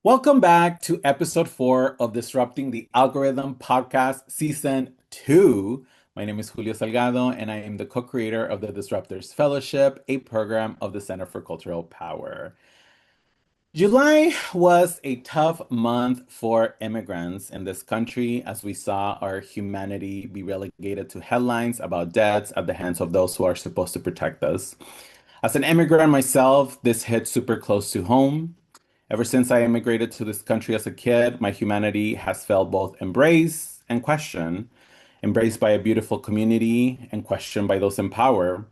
Welcome back to episode 4 of Disrupting the Algorithm podcast, season 2. My name is Julio Salgado, and I am the co creator of the Disruptors Fellowship, a program of the Center for Cultural Power. July was a tough month for immigrants in this country as we saw our humanity be relegated to headlines about deaths at the hands of those who are supposed to protect us. As an immigrant myself, this hit super close to home. Ever since I immigrated to this country as a kid, my humanity has felt both embraced and questioned. Embraced by a beautiful community and questioned by those in power.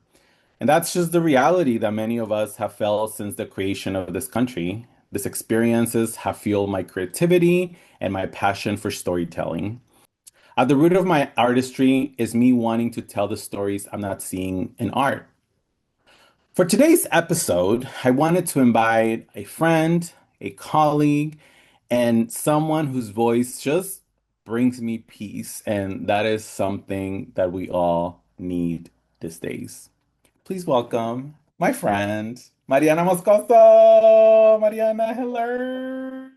And that's just the reality that many of us have felt since the creation of this country. These experiences have fueled my creativity and my passion for storytelling. At the root of my artistry is me wanting to tell the stories I'm not seeing in art. For today's episode, I wanted to invite a friend, a colleague, and someone whose voice just brings me peace. And that is something that we all need these days. Please welcome my friend, Mariana Moscoso. Mariana, hello.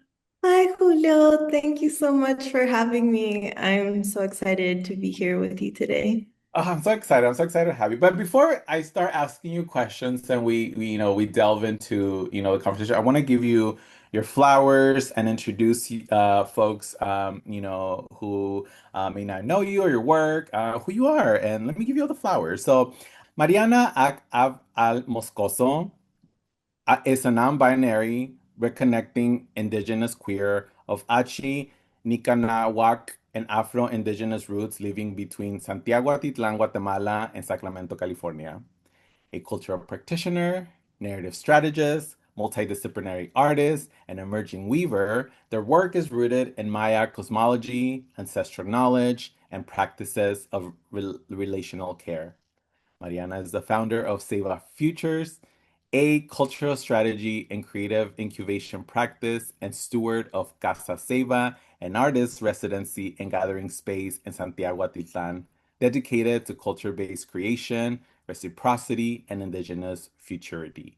Hi, Julio. Thank you so much for having me. I'm so excited to be here with you today. Oh, I'm so excited. I'm so excited to have you. But before I start asking you questions and we delve into, the conversation, I want to give you your flowers and introduce folks, who may not know you or your work, who you are. And let me give you all the flowers. So, Mariana Aq'ab'al Moscoso is a non-binary reconnecting indigenous queer of Achi, Nicanagua, and Afro-Indigenous roots living between Santiago Atitlan, Guatemala, and Sacramento, California. A cultural practitioner, narrative strategist, multidisciplinary artist, and emerging weaver, their work is rooted in Maya cosmology, ancestral knowledge, and practices of relational care. Mariana is the founder of Seva Futures, a cultural strategy and creative incubation practice, and steward of Casa Seva, an artist residency and gathering space in Santiago Atitlan, dedicated to culture-based creation, reciprocity, and indigenous futurity.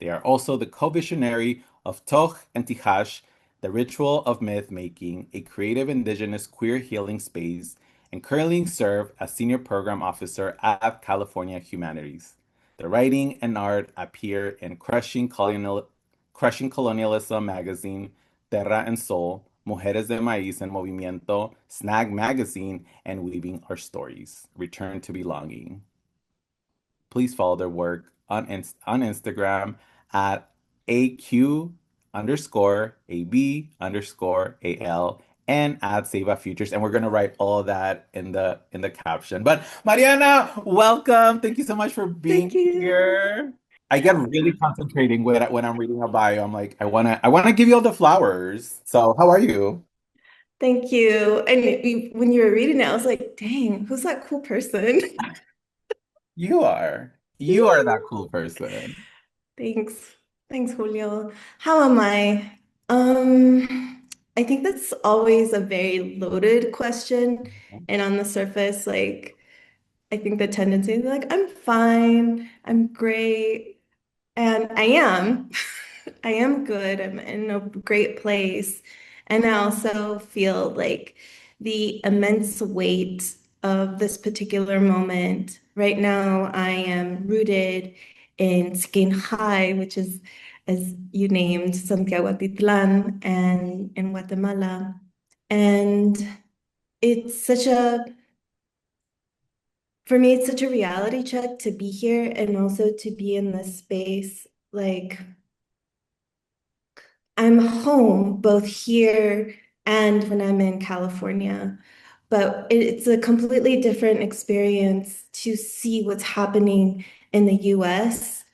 They are also the co-visionary of Toch and Tihash, the ritual of myth making, a creative indigenous queer healing space, and currently serve as senior program officer at California Humanities. The writing and art appear in Crushing Colonialism magazine, Terra and Soul, Mujeres de Maíz en Movimiento, Snag magazine, and Weaving Our Stories, Return to Belonging. Please follow their work on Instagram at AQ underscore AB underscore AL and at Seva Futures. And we're gonna write all of that in the caption. But Mariana, welcome. Thank you so much for Thank being you. here. I get really concentrating when I'm reading a bio. I'm like, I wanna give you all the flowers. So how are you? Thank you. When you were reading it, I was like, dang, who's that cool person? You are. You are that cool person. Thanks. Thanks, Julio. How am I? I think that's always a very loaded question. And on the surface, I think the tendency is like, I'm fine, I'm great. And I am. I am good. I'm in a great place. And I also feel like the immense weight of this particular moment. Right now, I am rooted in Skin High, which is, as you named, Santiago Atitlan and in Guatemala. And it's such a, for me, it's such a reality check to be here and also to be in this space. Like, I'm home both here and when I'm in California, but it's a completely different experience to see what's happening in the US,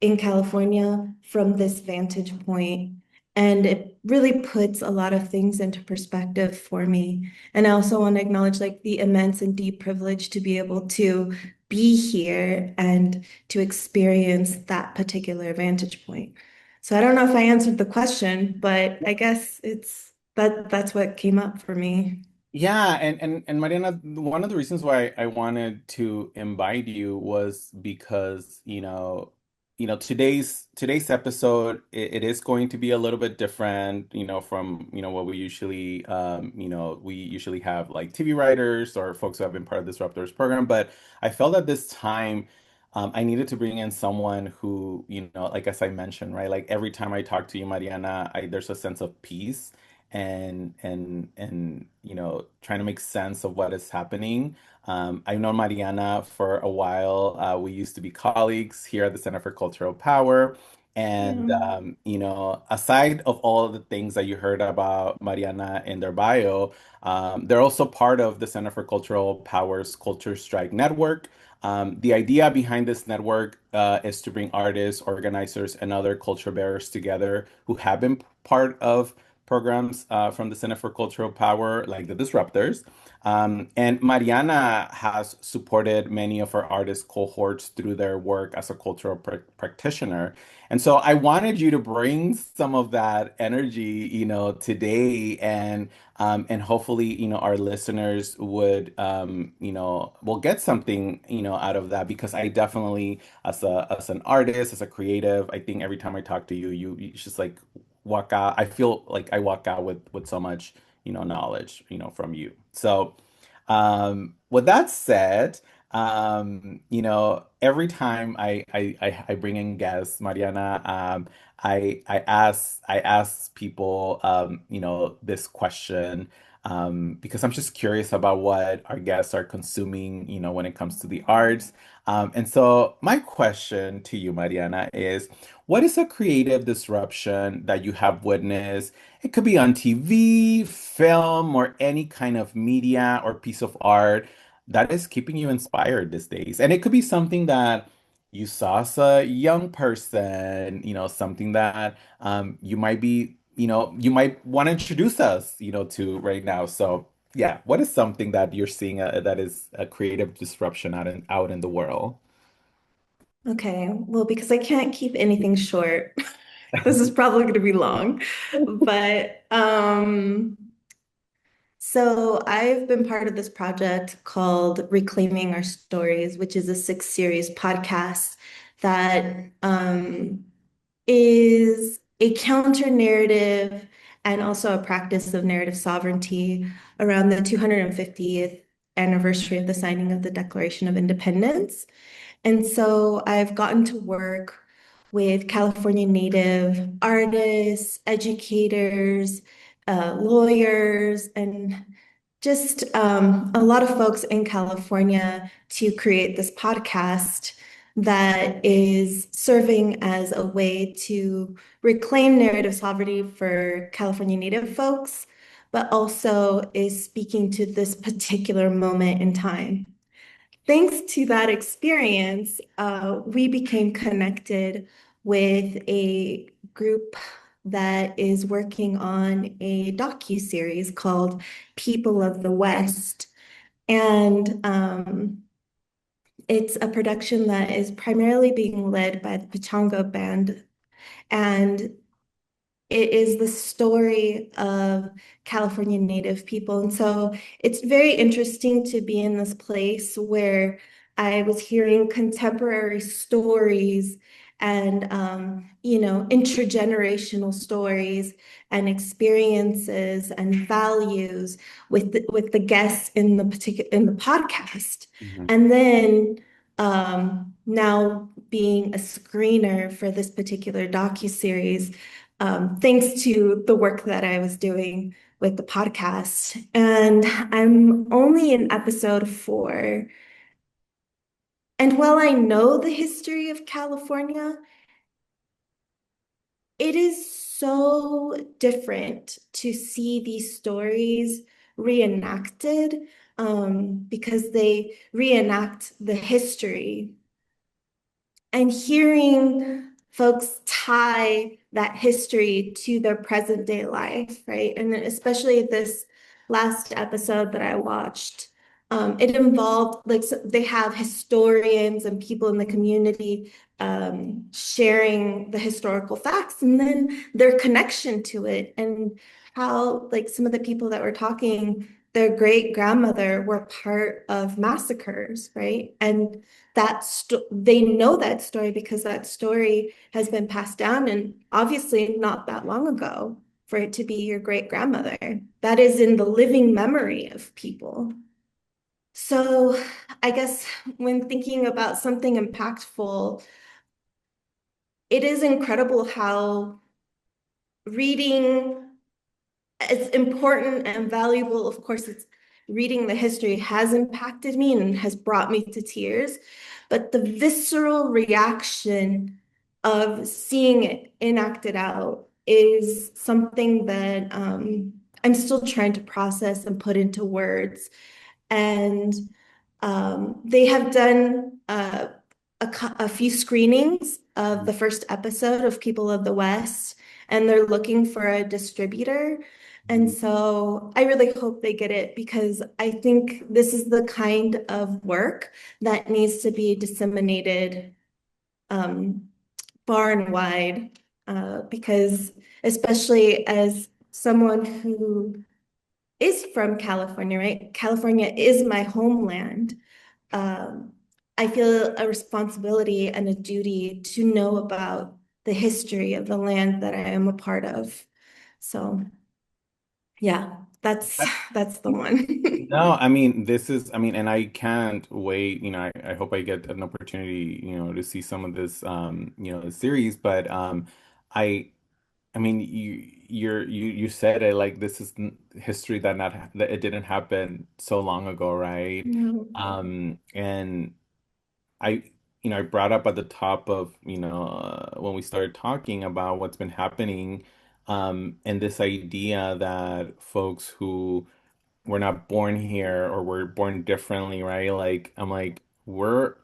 in California, from this vantage point. And it really puts a lot of things into perspective for me. And I also want to acknowledge like the immense and deep privilege to be able to be here and to experience that particular vantage point. So I don't know if I answered the question, but I guess that's what came up for me. Yeah, and Mariana, one of the reasons why I wanted to invite you was because, today's episode, it is going to be a little bit different, from, what we usually have like TV writers or folks who have been part of this Disruptors program. But I felt at this time, I needed to bring in someone who, like as I mentioned, right? Like every time I talk to you, Mariana, there's a sense of peace and trying to make sense of what is happening. I've known Mariana for a while. We used to be colleagues here at the Center for Cultural Power. And, Yeah. aside of all of the things that you heard about Mariana in their bio, they're also part of the Center for Cultural Power's CultureStrike Network. The idea behind this network is to bring artists, organizers, and other culture bearers together who have been part of programs from the Center for Cultural Power, like the Disruptors. And Mariana has supported many of our artist cohorts through their work as a cultural practitioner. And so I wanted you to bring some of that energy, today, and hopefully, our listeners will get something, out of that, because I definitely, as an artist, as a creative, I think every time I talk to you, you just like walk out. I feel like I walk out with so much, knowledge, from you. So, with that said, every time I bring in guests, Mariana, I ask people, this question, because I'm just curious about what our guests are consuming, when it comes to the arts. And so my question to you, Mariana, is what is a creative disruption that you have witnessed? It could be on TV, film, or any kind of media or piece of art that is keeping you inspired these days. And it could be something that you saw as a young person, something that you might want to introduce us, to right now. So yeah, what is something that you're seeing that is a creative disruption out in the world? Okay, well, because I can't keep anything short, this is probably going to be long. But so I've been part of this project called Reclaiming Our Stories, which is a six-series podcast that is a counter narrative and also a practice of narrative sovereignty around the 250th anniversary of the signing of the Declaration of Independence. And so I've gotten to work with California Native artists, educators, lawyers, and just a lot of folks in California to create this podcast that is serving as a way to reclaim narrative sovereignty for California Native folks, but also is speaking to this particular moment in time. Thanks to that experience, we became connected with a group that is working on a docu-series called People of the West. And it's a production that is primarily being led by the Pachanga Band. And it is the story of California Native people. And so it's very interesting to be in this place where I was hearing contemporary stories and, intergenerational stories and experiences and values with the guests in the podcast. Mhm. And then now being a screener for this particular docuseries, thanks to the work that I was doing with the podcast. And I'm only in episode 4. And while I know the history of California, it is so different to see these stories reenacted, because they reenact the history and hearing folks tie that history to their present day life, right? And especially this last episode that I watched, it involved like they have historians and people in the community sharing the historical facts and then their connection to it and how like some of the people that were talking, their great grandmother were part of massacres, right? And they know that story because that story has been passed down, and obviously not that long ago for it to be your great grandmother. That is in the living memory of people. So I guess when thinking about something impactful, it is incredible how reading, it's important and valuable. Of course, it's reading the history has impacted me and has brought me to tears, but the visceral reaction of seeing it enacted out is something that I'm still trying to process and put into words. And they have done a few screenings of the first episode of People of the West, and they're looking for a distributor. And so I really hope they get it because I think this is the kind of work that needs to be disseminated um, far and wide. Because especially as someone who is from California, right? California is my homeland. Um, I feel a responsibility and a duty to know about the history of the land that I am a part of. So yeah, that's the one. No, I mean, this is, I mean, and I can't wait, I hope I get an opportunity, to see some of this, series, but, I, I mean, you said it like this is history that it didn't happen so long ago, right? No. And I, I brought up at the top of, when we started talking about what's been happening, and this idea that folks who were not born here or were born differently, right? Like, I'm like, we're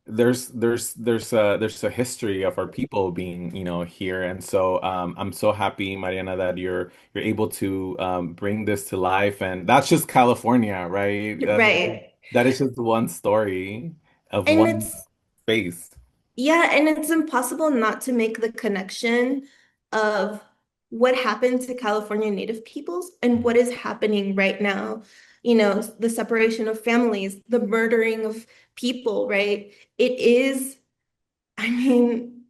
there's a history of our people being here, and so I'm so happy, Mariana, that you're able to bring this to life, and that's just California, right? Right. That is just one story of And one it's space. Yeah, and it's impossible not to make the connection of what happened to California Native peoples and what is happening right now. The separation of families, the murdering of people, right? It is, I mean,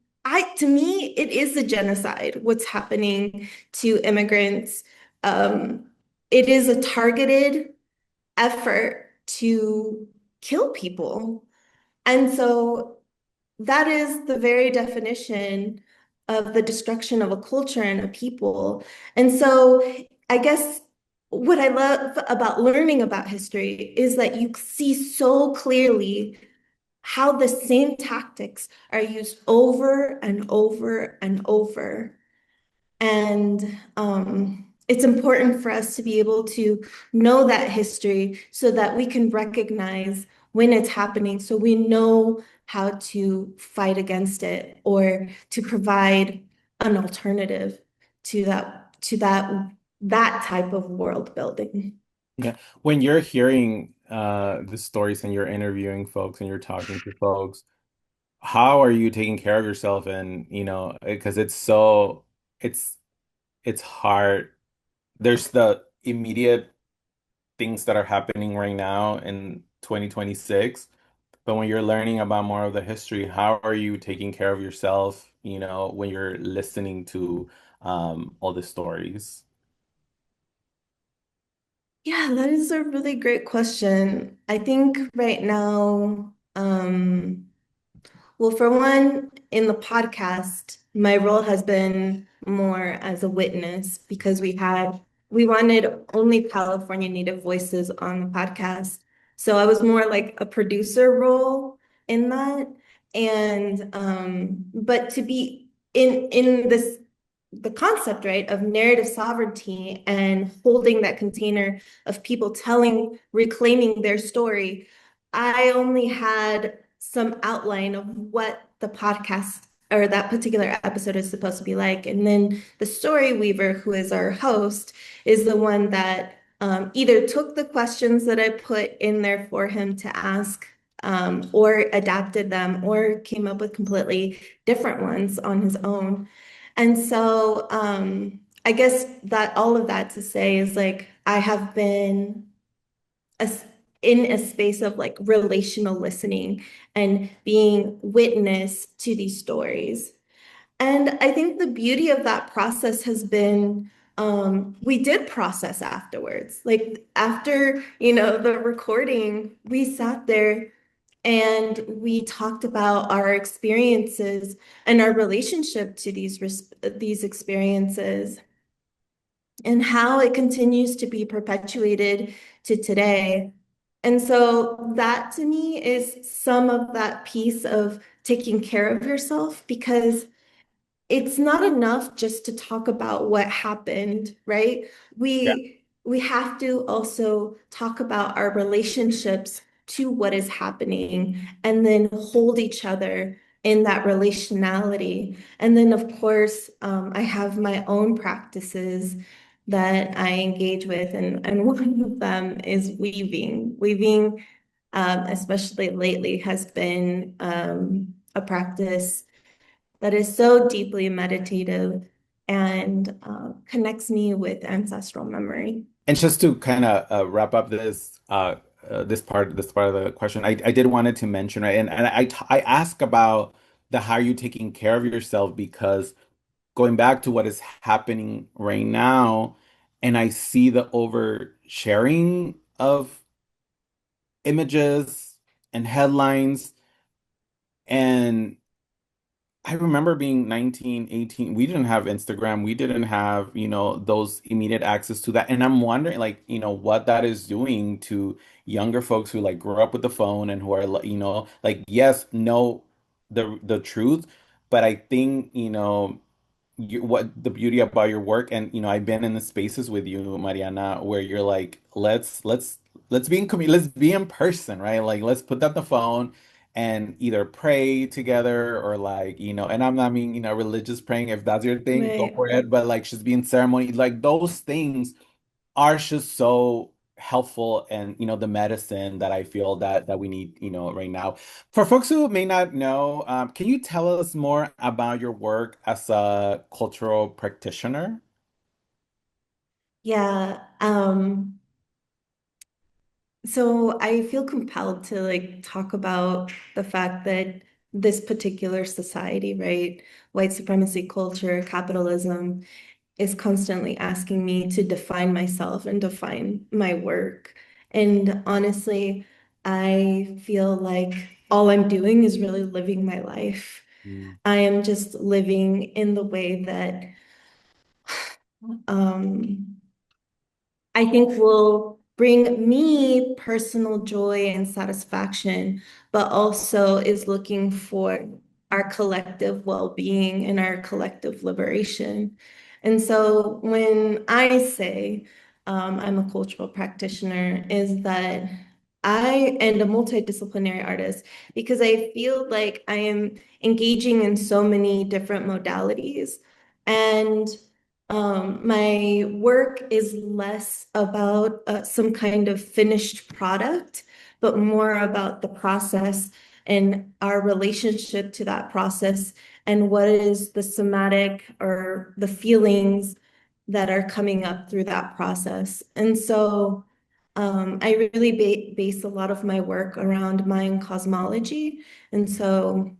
to me, it is a genocide, what's happening to immigrants. Um, it is a targeted effort to kill people. And so that is the very definition of the destruction of a culture and a people. And so I guess what I love about learning about history is that you see so clearly how the same tactics are used over and over and over. And it's important for us to be able to know that history so that we can recognize when it's happening, so we know how to fight against it or to provide an alternative to that type of world building. Yeah. When you're hearing the stories and you're interviewing folks and you're talking to folks, how are you taking care of yourself? And because it's it's hard. There's the immediate things that are happening right now in 2026, but when you're learning about more of the history, how are you taking care of yourself, when you're listening to all the stories? Yeah, that is a really great question. I think right now, well, for one, in the podcast, my role has been more as a witness because we wanted only California Native voices on the podcast. So I was more like a producer role in that. And but to be in this the concept, right, of narrative sovereignty and holding that container of people telling, reclaiming their story, I only had some outline of what the podcast or that particular episode is supposed to be like. And then the story weaver, who is our host, is the one that either took the questions that I put in there for him to ask, or adapted them, or came up with completely different ones on his own. And so I guess that all of that to say is like, I have been a, in a space of like relational listening and being witness to these stories. And I think the beauty of that process has been we did process afterwards. Like after, the recording, we sat there and we talked about our experiences and our relationship to these experiences and how it continues to be perpetuated to today. And so that to me is some of that piece of taking care of yourself because it's not enough just to talk about what happened, right? Yeah. We have to also talk about our relationships to what is happening and then hold each other in that relationality. And then, of course, I have my own practices that I engage with, and one of them is weaving. Weaving, especially lately, has been a practice that is so deeply meditative and connects me with ancestral memory. And just to kind of wrap up this part of the question, I did wanted to mention, right, and I ask about the how you taking care of yourself because going back to what is happening right now, and I see the oversharing of images and headlines, and I remember being 19, 18. We didn't have Instagram. We didn't have, those immediate access to that. And I'm wondering, like, what that is doing to younger folks who like grew up with the phone and who are, like, yes, know the truth, but I think, what the beauty about your work, and I've been in the spaces with you, Mariana, where you're like, let's be in let's be in person, right? Like let's put down the phone and either pray together or like, and I'm not mean, religious praying. If that's your thing, go Right. for it. But like just being ceremony, like those things are just so helpful, and the medicine that I feel that we need right now. For folks who may not know, can you tell us more about your work as a cultural practitioner? Yeah. So I feel compelled to like talk about the fact that this particular society, right, white supremacy culture, capitalism, is constantly asking me to define myself and define my work. And honestly, I feel like all I'm doing is really living my life. Mm. I am just living in the way that um, I think will bring me personal joy and satisfaction, but also is looking for our collective well-being and our collective liberation. And so when I say I'm a cultural practitioner, is that I am a multidisciplinary artist because I feel like I am engaging in so many different modalities. And my work is less about some kind of finished product, but more about the process and our relationship to that process and what is the somatic or the feelings that are coming up through that process. And so I really base a lot of my work around Mayan cosmology. And so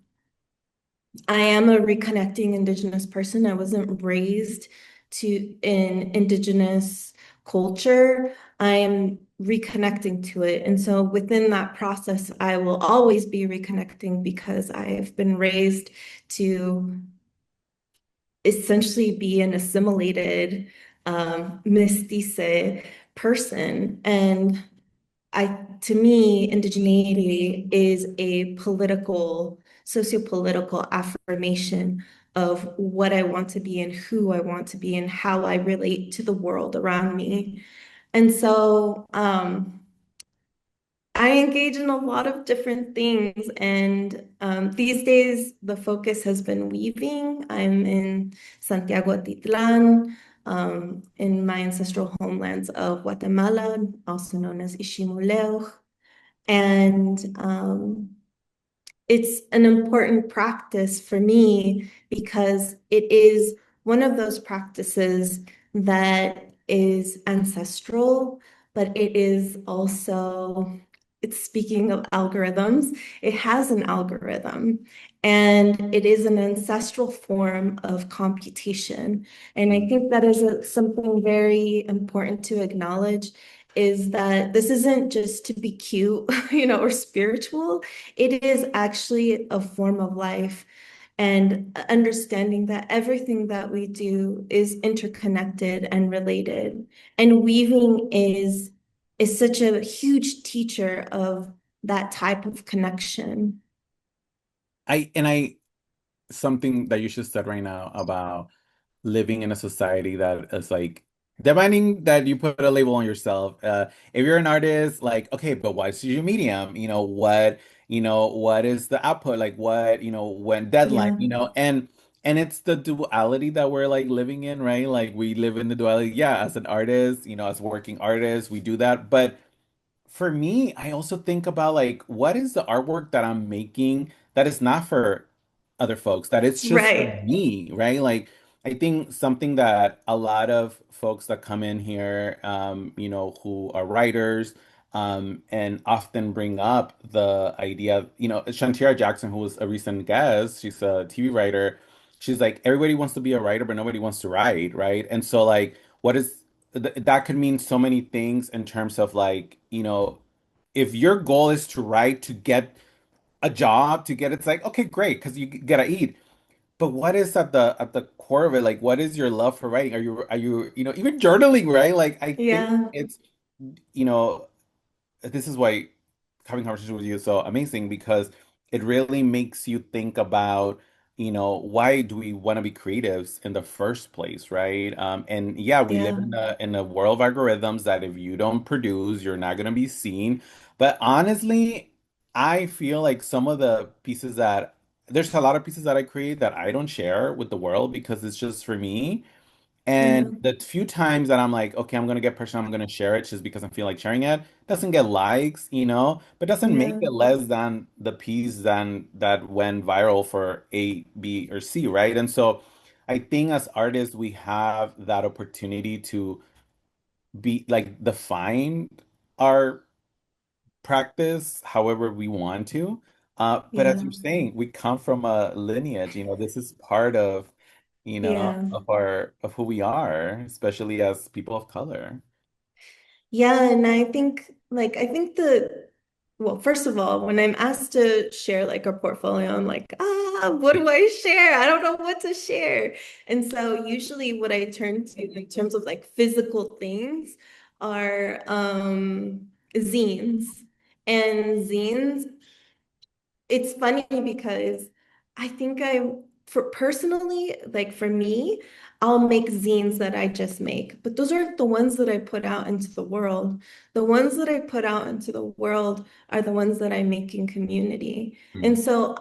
I am a reconnecting Indigenous person. I wasn't raised in Indigenous culture. I am reconnecting to it. And so within that process, I will always be reconnecting because I've been raised to essentially be an assimilated mestizo person. And to me, indigeneity is a sociopolitical affirmation of what I want to be and who I want to be and how I relate to the world around me. And so I engage in a lot of different things. And these days, the focus has been weaving. I'm in Santiago Atitlan, in my ancestral homelands of Guatemala, also known as Ishimuleo. And it's an important practice for me because it is one of those practices that is ancestral, but it is also, it's speaking of algorithms, it has an algorithm and it is an ancestral form of computation. And I think that is something very important to acknowledge is that this isn't just to be cute, or spiritual. It is actually a form of life and understanding that everything that we do is interconnected and related. And weaving is such a huge teacher of that type of connection. I something that you just said right now about living in a society that is like demanding that you put a label on yourself. If you're an artist, like, okay, but what's your medium? What is the output? Like what, when deadline, Yeah, and it's the duality that we're like living in, right? Like we live in the duality. Yeah, as an artist, as working artists, we do that. But for me, I also think about like what is the artwork that I'm making that is not for other folks, that it's just for right. me, right? Like I think something that a lot of folks that come in here, who are writers, and often bring up the idea, Shantira Jackson, who was a recent guest, she's a TV writer. She's like, everybody wants to be a writer, but nobody wants to write, right? And so like, what is that could mean so many things in terms of like, if your goal is to write to get a job, to get it's like, okay, great, because you gotta eat. But what is at the core of it? Like, what is your love for writing? Are you even journaling, right? Like, I think Yeah, it's you know this is why having conversation with you is so amazing because it really makes you think about, why do we want to be creatives in the first place, right? And yeah, we live yeah, in a world of algorithms that if you don't produce, you're not going to be seen. But honestly, I feel like some of the pieces that there's a lot of pieces that I create that I don't share with the world because it's just for me. yeah, And the few times that I'm like, okay, I'm gonna get personal, I'm gonna share it just because I feel like sharing it, doesn't get likes, but doesn't make yeah, it less than the piece than that went viral for A, B, or C, right? And so I think as artists, we have that opportunity to be like define our practice however we want to. But as yeah, you're saying, we come from a lineage, this is part of yeah. of who we are, especially as people of color. Yeah, and I think well, first of all, when I'm asked to share like a portfolio, I'm like, what do I share? I don't know what to share. And so usually what I turn to in terms of like physical things are zines. And zines, it's funny because I think for personally, like for me, I'll make zines that I just make, but those aren't the ones that I put out into the world. The ones that I put out into the world are the ones that I make in community. Mm, And so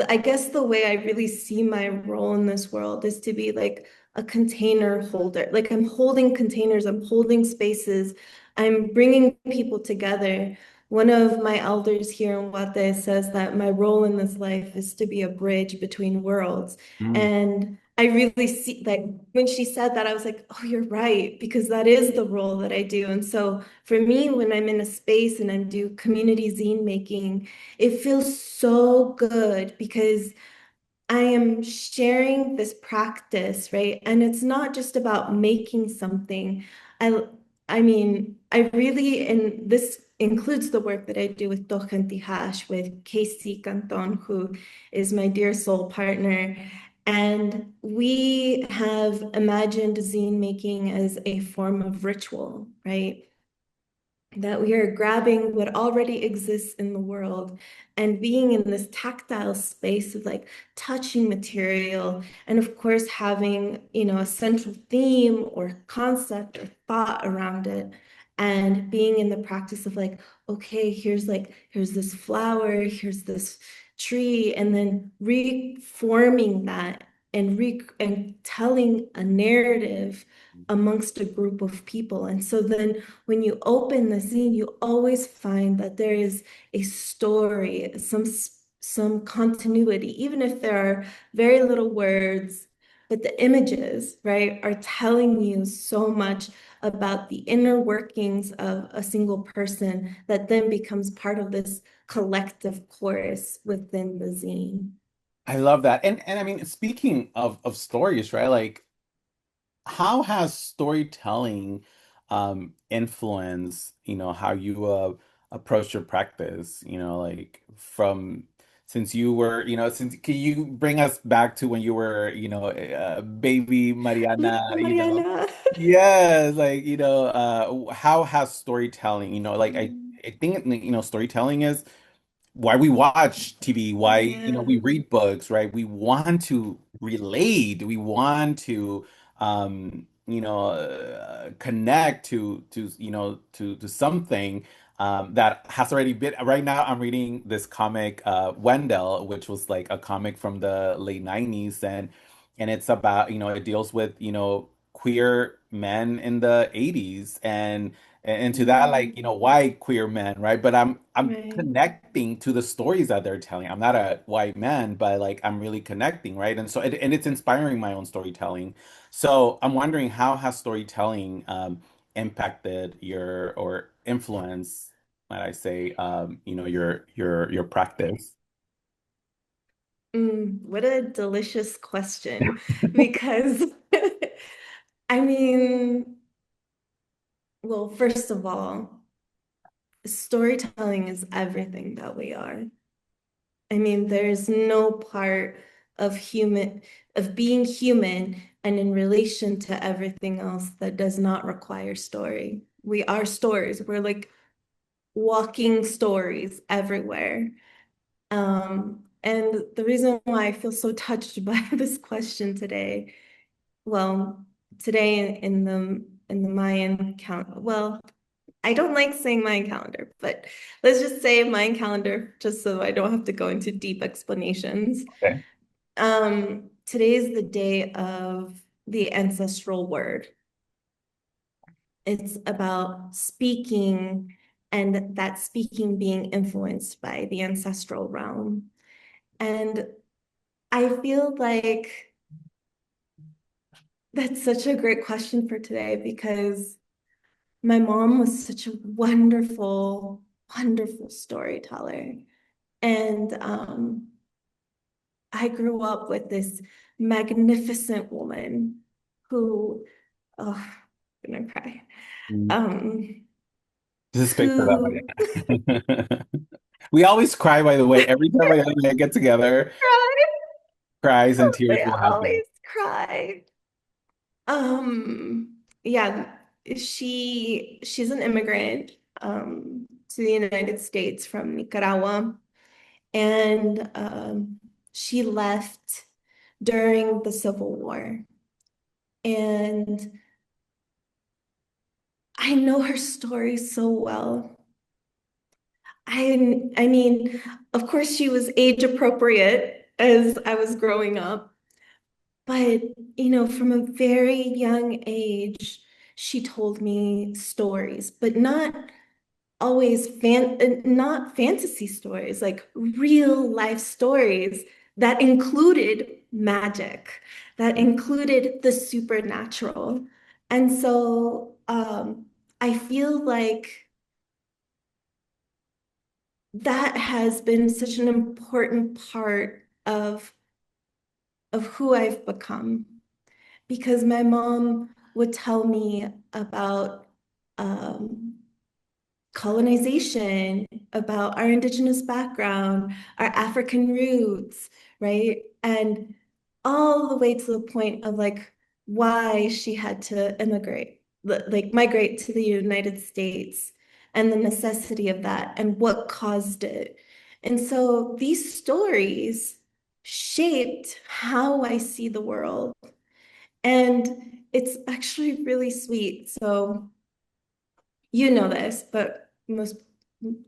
I guess the way I really see my role in this world is to be like a container holder. Like I'm holding containers, I'm holding spaces, I'm bringing people together. One of my elders here in Guate says that my role in this life is to be a bridge between worlds. mm, And I really see like when she said that, I was like, oh, you're right, because that is the role that I do. And so for me, when I'm in a space and I do community zine making, it feels so good because I am sharing this practice, right? And it's not just about making something. I I mean, I really, and this includes the work that I do with Tojantihash, with Casey Canton, who is my dear soul partner. And we have imagined zine making as a form of ritual, right? That we are grabbing what already exists in the world and being in this tactile space of like touching material and of course having a central theme or concept or thought around it and being in the practice of like okay, here's this flower, here's this tree, and then reforming that and telling a narrative amongst a group of people. And so then when you open the zine, you always find that there is a story, some continuity, even if there are very little words. but the images, right, are telling you so much about the inner workings of a single person that then becomes part of this collective chorus within the zine. I love that. And I mean, speaking of stories, right? Like how has storytelling influenced, how you approach your practice, like from since you were, since can you bring us back to when you were, baby Mariana, Little Mariana. yes, like, how has storytelling, like Mm, I think, storytelling is why we watch TV, why, yeah. we read books, right? We want to relate, we want to, connect to something that has already been. Right now, I'm reading this comic, Wendell, which was like a comic from the late 90s, and it's about, it deals with, queer men in the 80s, and to that, like, Mm, white queer men, right? But I'm right. connecting to the stories that they're telling. I'm not a white man, but like I'm really connecting, right? And so and it's inspiring my own storytelling. So I'm wondering, how has storytelling impacted your or influence, might I say, your practice? What a delicious question. Because, I mean, well, first of all, storytelling is everything that we are. I mean, there's no part of of being human and in relation to everything else that does not require story. We are stories. We're like walking stories everywhere. And the reason why I feel so touched by this question today, well, today in the Mayan count, well, I don't like saying Mayan calendar, but let's just say Mayan calendar, just so I don't have to go into deep explanations. Okay. Today is the day of the ancestral word. It's about speaking and that speaking being influenced by the ancestral realm. And I feel like that's such a great question for today because my mom was such a wonderful, wonderful storyteller. And I grew up with this magnificent woman who, oh, I'm gonna cry. Mm. Um, This is big for who that, Mariana. We always cry, by the way, every time I get together, cries and tears they will happen. always cry. Yeah, she's an immigrant to the United States from Nicaragua, and she left during the Civil War. And I know her story so well. I mean, of course, she was age appropriate as I was growing up, but from a very young age, she told me stories, but not always not fantasy stories, like real life stories that included magic, that included the supernatural. And so I feel like that has been such an important part of who I've become because my mom would tell me about um, colonization, about our indigenous background, our African roots, right? And all the way to the point of like why she had to immigrate, like migrate to the United States and the necessity of that and what caused it. And so these stories shaped how I see the world. And it's actually really sweet. So you know this, but most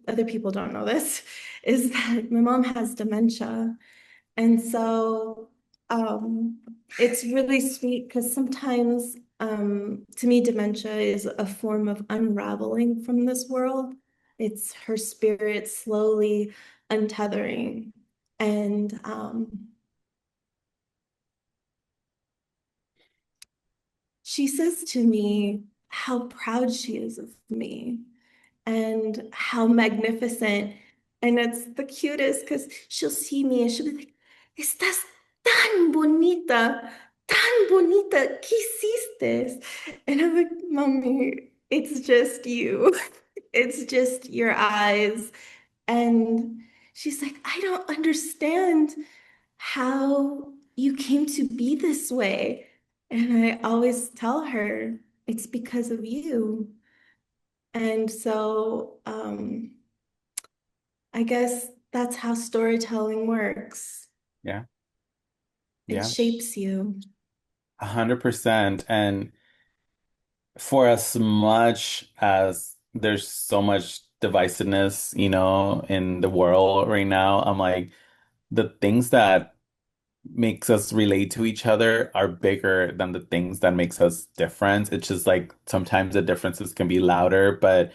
other people don't know this, is that my mom has dementia. And so it's really sweet because sometimes to me, dementia is a form of unraveling from this world. It's her spirit slowly untethering. And she says to me how proud she is of me and how magnificent. And it's the cutest because she'll see me and she'll be like, Estás tan bonita, ¿qué hiciste? And I'm like, Mommy, it's just you. It's just your eyes. And she's like, I don't understand how you came to be this way. And I always tell her, it's because of you. And so I guess that's how storytelling works. Yeah. It Yeah. shapes you. 100%. And for as much as there's so much divisiveness, in the world right now, I'm like, the things that makes us relate to each other are bigger than the things that makes us different. It's just like sometimes the differences can be louder, but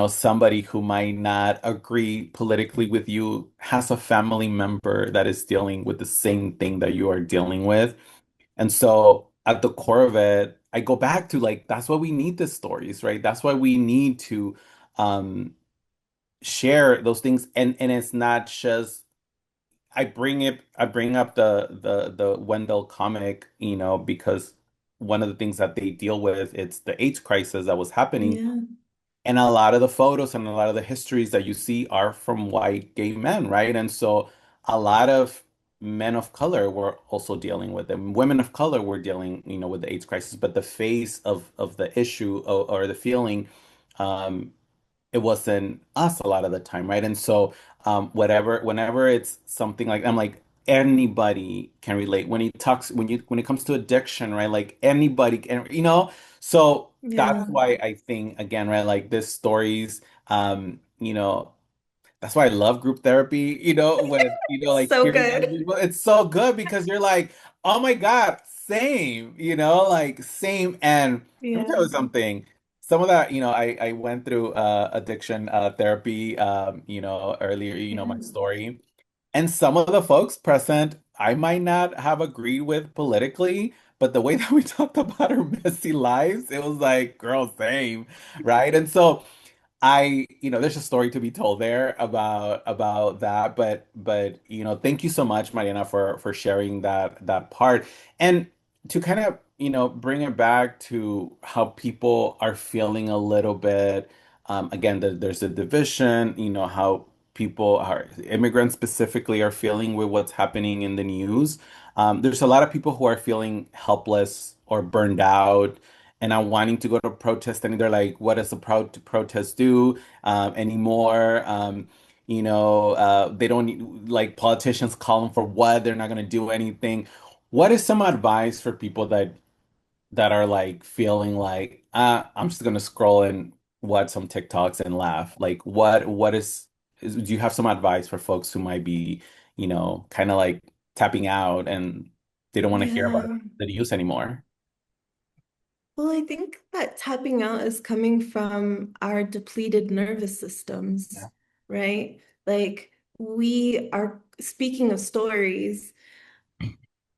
somebody who might not agree politically with you has a family member that is dealing with the same thing that you are dealing with. And so at the core of it, I go back to like, that's why we need the stories, right? That's why we need to um share those things. And it's not just I bring up the Wendell comic, because one of the things that they deal with, it's the AIDS crisis that was happening. Yeah. And a lot of the photos and a lot of the histories that you see are from white gay men, right? And so a lot of men of color were also dealing with it. Women of color were dealing, with the AIDS crisis, but the face of the issue, or the feeling, um, it wasn't us a lot of the time, right? And so whenever it's something like, I'm like, anybody can relate when it comes to addiction, right? Like anybody can, so that's Yeah. why I think, again, right, like this stories, that's why I love group therapy, when, like So hearing other good. people, it's so good because you're like, oh my God, same, like same. And let me tell Yeah. you something. Some of that, I went through addiction therapy, earlier, my Yeah. story. And some of the folks present, I might not have agreed with politically, but the way that we talked about our messy lives, it was like, girl, same, right? And so there's a story to be told there about that, but thank you so much, Mariana, for sharing that part. And to kind of, bring it back to how people are feeling a little bit, again, there's a division, how people are, immigrants specifically, are feeling with what's happening in the news. There's a lot of people who are feeling helpless or burned out and are wanting to go to protest, and they're like, what does the protest do anymore? They don't need, like, politicians call them for what? They're not going to do anything. What is some advice for people that are like feeling like, I'm just going to scroll and watch some TikToks and laugh? Like, do you have some advice for folks who might be, kind of like tapping out and they don't want to hear about Yeah. the news anymore? Well, I think that tapping out is coming from our depleted nervous systems, Yeah. right? Like we are speaking of stories,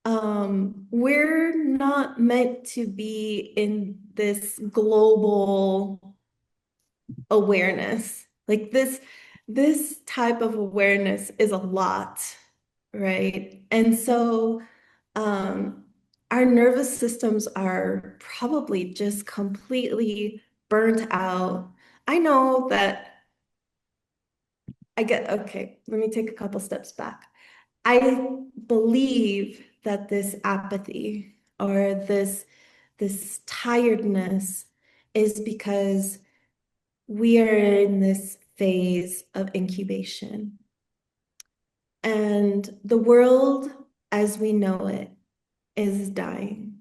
we're not meant to be in this global awareness. Like this type of awareness is a lot, right? And so um, our nervous systems are probably just completely burnt out. I know that okay, let me take a couple steps back. I believe that this apathy or this tiredness is because we are in this phase of incubation. And the world as we know it is dying.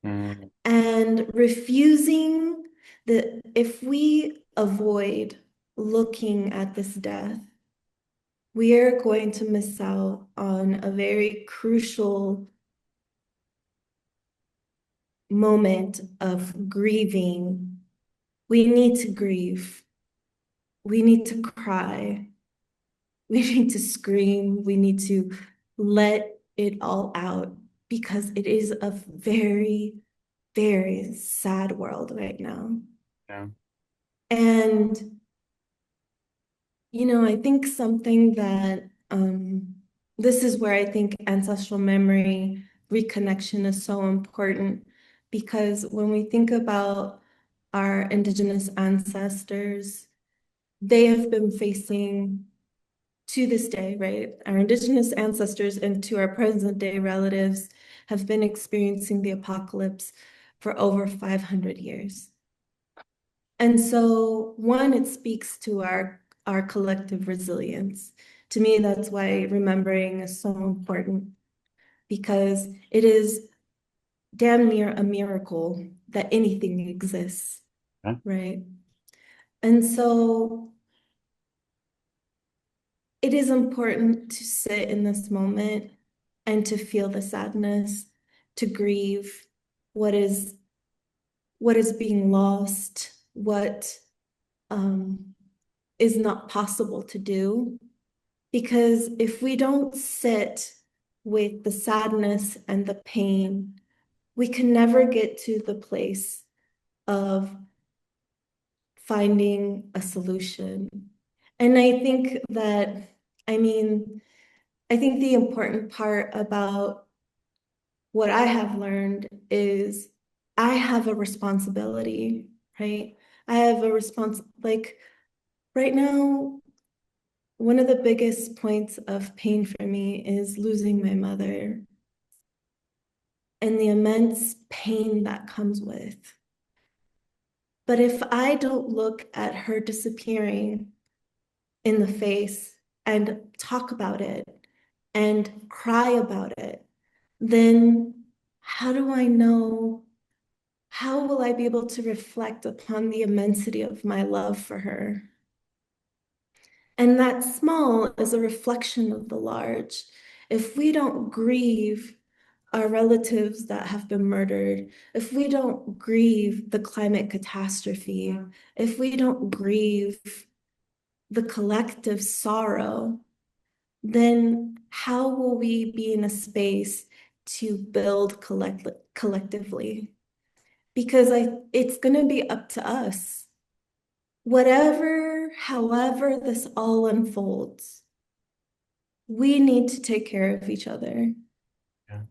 Mm, And refusing if we avoid looking at this death, we are going to miss out on a very crucial moment of grieving. We need to grieve. We need to cry. We need to scream. We need to let it all out because it is a very very sad world right now. Yeah. And, I think something that this is where I think ancestral memory reconnection is so important because when we think about our indigenous ancestors, they have been facing to this day, right? Our indigenous ancestors and to our present day relatives have been experiencing the apocalypse for over 500 years. And so, one, it speaks to our collective resilience. To me, that's why remembering is so important because it is damn near a miracle that anything exists, Yeah. right? And so it is important to sit in this moment and to feel the sadness, to grieve what is being lost, what um, is not possible to do. Because if we don't sit with the sadness and the pain, we can never get to the place of finding a solution. And I think that, I mean, I think the important part about what I have learned is I have a responsibility, right? I have a like right now, one of the biggest points of pain for me is losing my mother and the immense pain that comes with. But if I don't look at her disappearing in the face and talk about it and cry about it, then how do I know? How will I be able to reflect upon the immensity of my love for her? And that small is a reflection of the large. If we don't grieve our relatives that have been murdered, if we don't grieve the climate catastrophe, if we don't grieve the collective sorrow, then how will we be in a space to build collectively? Because it's going to be up to us. Whatever, however this all unfolds, we need to take care of each other. Yeah.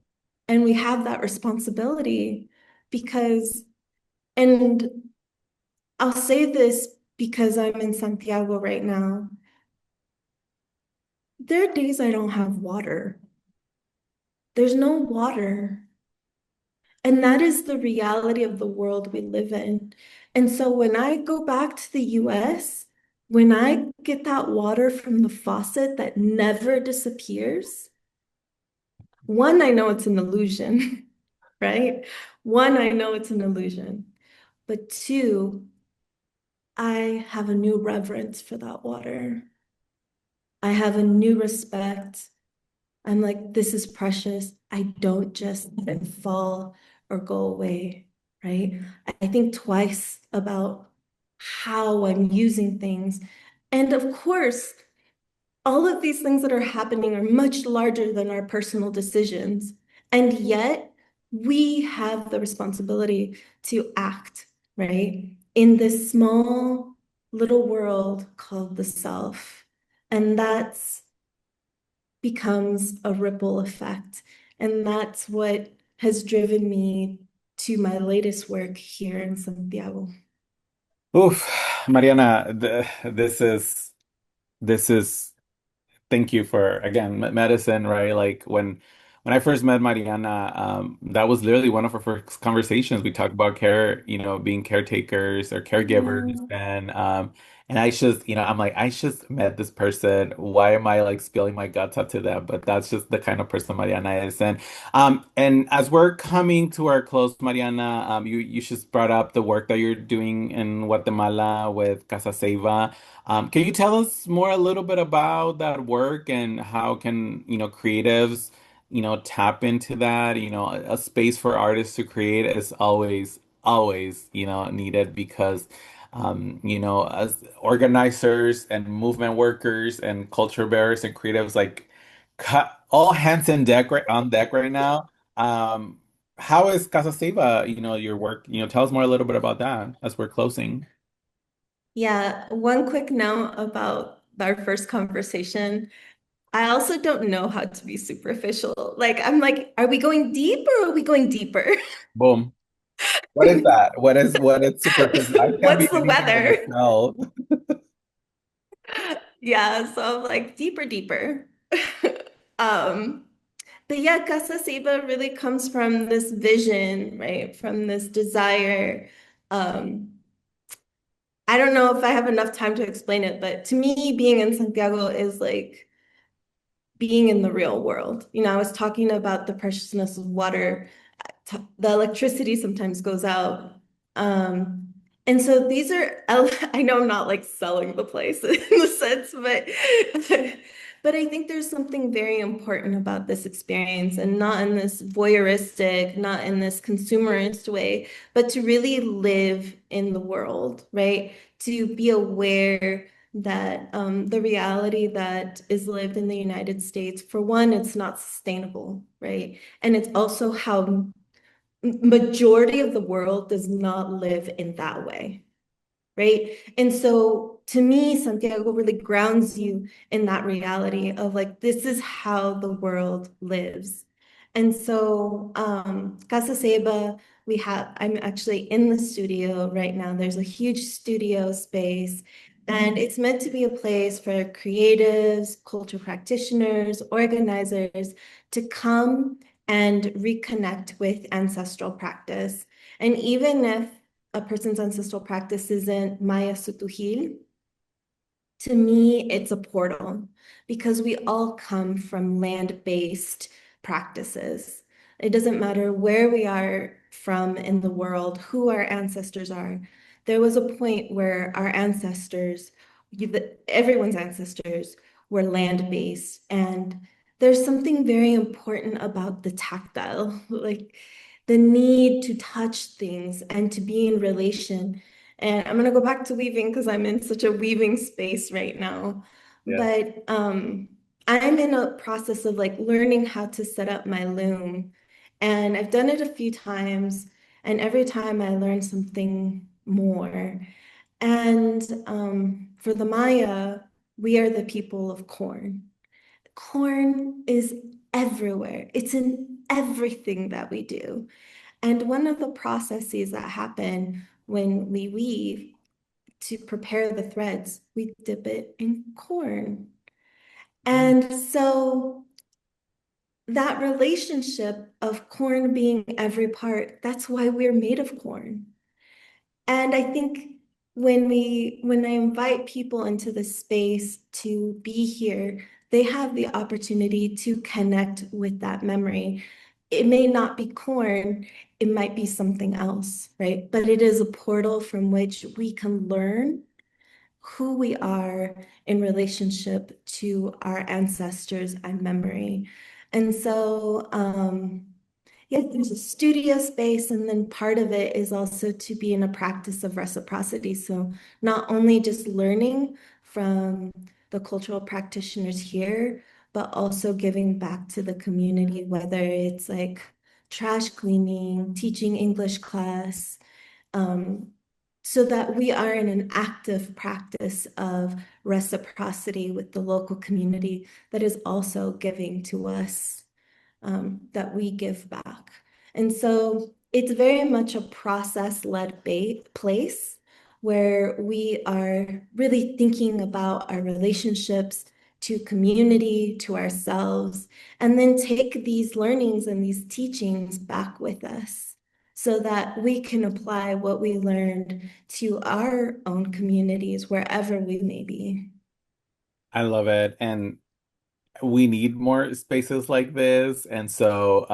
And we have that responsibility because, and I'll say this because I'm in Santiago right now. There are days I don't have water. There's no water. And that is the reality of the world we live in. And so when I go back to the US, when I get that water from the faucet that never disappears, one, I know it's an illusion, right? One, I know it's an illusion. But two, I have a new reverence for that water. I have a new respect. I'm like, this is precious. I don't just let it fall or go away, right? I think twice about how I'm using things. And of course, all of these things that are happening are much larger than our personal decisions. And yet, we have the responsibility to act, right? In this small little world called the self. And that's becomes a ripple effect. And that's what has driven me to my latest work here in Santiago. Oof, Mariana, this is thank you for again medicine, right? Like when I first met Mariana, that was literally one of our first conversations. We talked about care, being caretakers or caregivers, Yeah. and I just, I'm like, I just met this person. Why am I like spilling my guts out to them? But that's just the kind of person Mariana is, and as we're coming to our close, Mariana, you just brought up the work that you're doing in Guatemala with Casa Ceiba. Can you tell us more a little bit about that work and how can, creatives, tap into that? A space for artists to create is always, needed because, as organizers and movement workers and culture bearers and creatives, like cut all hands on deck right now. how is Casa Seba, your work, tell us more a little bit about that as we're closing. Yeah, one quick note about our first conversation. I also don't know how to be superficial. Like, I'm like, are we going deep or are we going deeper? Boom. What is that? What is superficial? I can't be What's the anything but weather? myself. Yeah, so I'm like deeper, deeper. Um, but yeah, Casa Seba really comes from this vision, right? From this desire. Um, I don't know if I have enough time to explain it, but to me, being in Santiago is like being in the real world. I was talking about the preciousness of water. The electricity sometimes goes out. Um, and so these are, I know I'm not like selling the place in the sense, but I think there's something very important about this experience and not in this voyeuristic, not in this consumerist way, but to really live in the world, right? To be aware that the reality that is lived in the United States, for one, it's not sustainable, right? And it's also how majority of the world does not live in that way, right? And so to me, Santiago really grounds you in that reality of like, this is how the world lives. And so, Casa Seba, I'm actually in the studio right now. There's a huge studio space, and it's meant to be a place for creatives, culture practitioners, organizers to come and reconnect with ancestral practice. And even if a person's ancestral practice isn't Maya Sutuhil, to me, it's a portal because we all come from land-based practices. It doesn't matter where we are from in the world, who our ancestors are. There was a point where our ancestors, everyone's ancestors, were land-based. And there's something very important about the tactile, like the need to touch things and to be in relation. And I'm going to go back to weaving because I'm in such a weaving space right now. Yeah. But I'm in a process of like learning how to set up my loom. And I've done it a few times, and every time I learn something more. And for the Maya, we are the people of corn. Corn is everywhere, it's in everything that we do. And one of the processes that happen when we weave to prepare the threads, we dip it in corn. And so that relationship of corn being every part, that's why we're made of corn. And I think when I invite people into the space to be here, they have the opportunity to connect with that memory. It may not be corn, it might be something else, right? But it is a portal from which we can learn who we are in relationship to our ancestors and memory. And so, yeah, there's a studio space, and then part of it is also to be in a practice of reciprocity. So not only just learning from the cultural practitioners here, but also giving back to the community, whether it's like trash cleaning, teaching English class, um, so that we are in an active practice of reciprocity with the local community that is also giving to us, that we give back. And so it's very much a process-led place where we are really thinking about our relationships to community, to ourselves, and then take these learnings and these teachings back with us so that we can apply what we learned to our own communities wherever we may be. I love it. And we need more spaces like this. And so,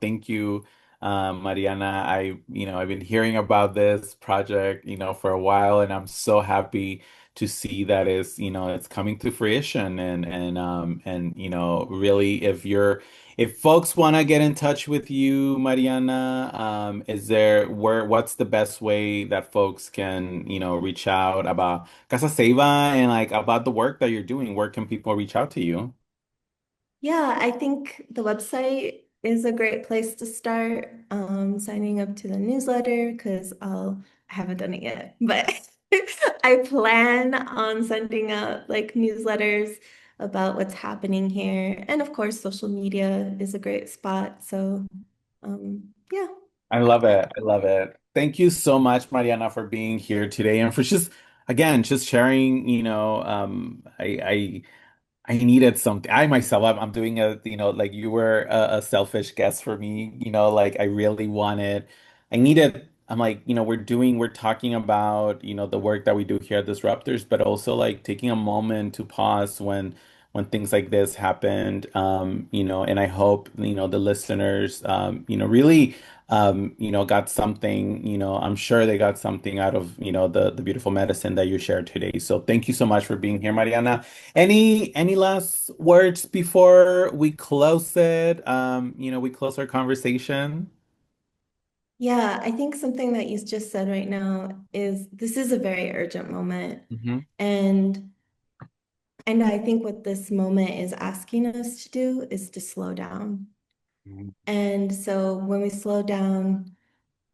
thank you, Mariana. I've been hearing about this project, for a while, and I'm so happy to see that it's coming to fruition. And really, if folks want to get in touch with you, Mariana, what's the best way that folks can, reach out about Casa Seiba and like about the work that you're doing? Where can people reach out to you? Yeah, I think the website is a great place to start. Signing up to the newsletter because I haven't done it yet, but I plan on sending out like newsletters about what's happening here. And of course, social media is a great spot. So, yeah. I love it. I love it. Thank you so much, Mariana, for being here today and for just, again, just sharing, I needed something. I myself, I'm doing like you were a selfish guest for me, like I really wanted, I needed, I'm like, we're talking about, the work that we do here at Disruptors, but also like taking a moment to pause when things like this happened, and I hope, the listeners, really, got something, I'm sure they got something out of, the beautiful medicine that you shared today. So thank you so much for being here, Mariana. Any last words before we close it? We close our conversation. Yeah, I think something that you just said right now is this is a very urgent moment. Hmm. And and I think what this moment is asking us to do is to slow down. And so when we slow down,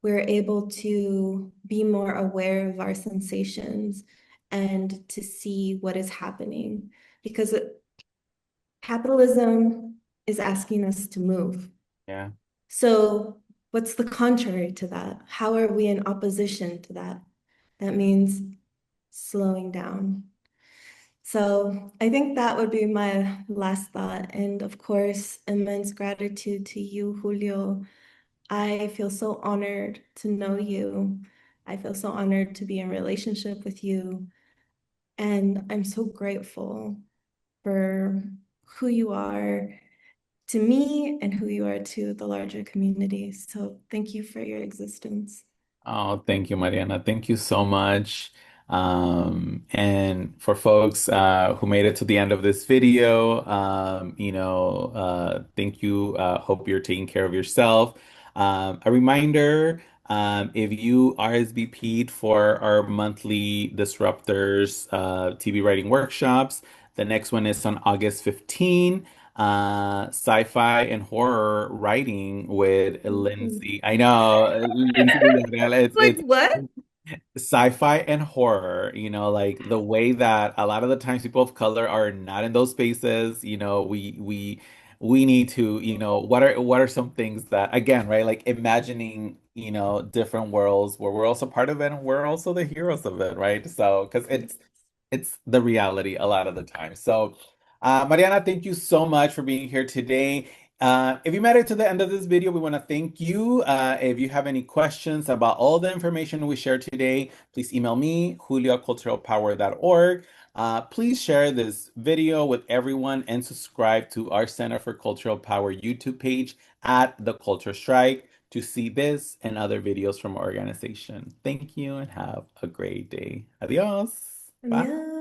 we're able to be more aware of our sensations and to see what is happening. Because capitalism is asking us to move. Yeah. So, what's the contrary to that? How are we in opposition to that? That means slowing down. So, I think that would be my last thought. And of course, immense gratitude to you, Julio. I feel so honored to know you. I feel so honored to be in relationship with you. And I'm so grateful for who you are to me and who you are to the larger community. So thank you for your existence. Oh, thank you, Mariana. Thank you so much. And for folks who made it to the end of this video, thank you. Hope you're taking care of yourself. A reminder, if you RSVP'd for our monthly Disruptors TV writing workshops, the next one is on August 15th. Sci-fi and horror writing with Ooh. Lindsay. I know, Lindsay Villarreal. Like It's what? sci-fi and horror, like the way that a lot of the times people of color are not in those spaces, we need to, what are some things that again, right? Like imagining, different worlds where we're also part of it and we're also the heroes of it, right? So, because it's the reality a lot of the time. So, Mariana, thank you so much for being here today. If you made it to the end of this video, we want to thank you. If you have any questions about all the information we shared today, please email me, julio@culturalpower.org. Please share this video with everyone and subscribe to our Center for Cultural Power YouTube page at the Culture Strike to see this and other videos from our organization. Thank you and have a great day. Adios. Bye. Yeah.